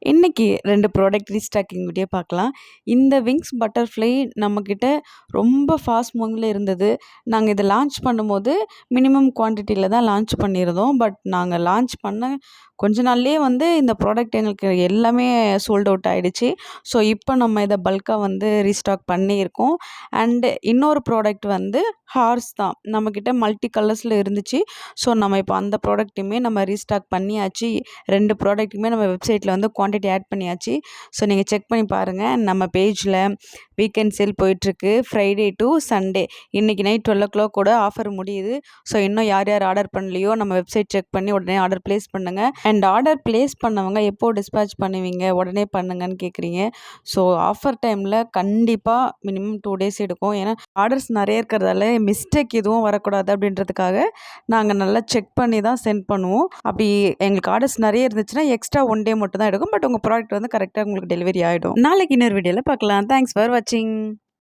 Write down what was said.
இன்னைக்கு 2 product restocking video பார்க்கலாம். இந்த விங்ஸ் பட்டர்ஃப்ளை நம்மக்கிட்ட ரொம்ப ஃபாஸ்ட் மூவிங்கில இருந்தது. நாங்க இத லான்ச் பண்ணும்போது மினிமம் குவான்டிட்டில தான் லான்ச் பண்ணியிருந்தோம். பட் நாங்க லான்ச் பண்ண கொஞ்ச நாள்லயே இந்த ப்ராடக்ட் எங்களுக்கு எல்லாமே சோல்ட் அவுட் ஆயிடுச்சு. ஸோ இப்போ நம்ம இத பல்கா ரீஸ்டாக் பண்ணியிருக்கோம். அண்ட் இன்னொரு ப்ராடக்ட் ஹார்ஸ் தான். நம்மக்கிட்ட மல்டி கலர்ஸ்ல இருந்துச்சு. ஸோ நம்ம இப்போ அந்த ப்ராடக்ட்டுமே நம்ம ரீஸ்டாக் பண்ணியாச்சு. 2 ப்ராடக்ட்டுமே நம்ம வெப்சைட்ல குவான்டிட்டி ஆட் பண்ணியாச்சு. ஸோ நீங்கள் செக் பண்ணி பாருங்கள். நம்ம பேஜில் வீக்கெண்ட் சேல் போயிட்டுருக்கு. Friday to Sunday. இன்றைக்கி நைட் 12:00 கூட ஆஃபர் முடியுது. ஸோ இன்னும் யார் யார் ஆர்டர் பண்ணலையோ நம்ம வெப்சைட் செக் பண்ணி உடனே ஆர்டர் ப்ளேஸ் பண்ணுங்கள். அண்ட் ஆர்டர் ப்ளேஸ் பண்ணவங்க எப்போ டிஸ்பேட்ச் பண்ணுவீங்க, உடனே பண்ணுங்கன்னு கேட்குறீங்க. ஸோ ஆஃபர் டைமில் கண்டிப்பாக மினிமம் 2 டேஸ் எடுக்கும். ஏன்னா ஆர்டர்ஸ் நிறைய இருக்கிறதால மிஸ்டேக் எதுவும் வரக்கூடாது அப்படின்றதுக்காக நாங்கள் நல்லா செக் பண்ணி தான் சென்ட் பண்ணுவோம். அப்படி எங்களுக்கு ஆர்டர்ஸ் நிறைய இருந்துச்சுன்னா எக்ஸ்ட்ரா 1 டே மட்டும் தான் எடுக்கும். பட் உங்கள் ப்ராடக்ட் கரெக்டாக உங்களுக்கு டெலிவரி ஆகிடும். நாளைக்கு இன்னொரு வீடியோவில் பார்க்கலாம். தேங்க்ஸ் ஃபார் வாட்சிங்.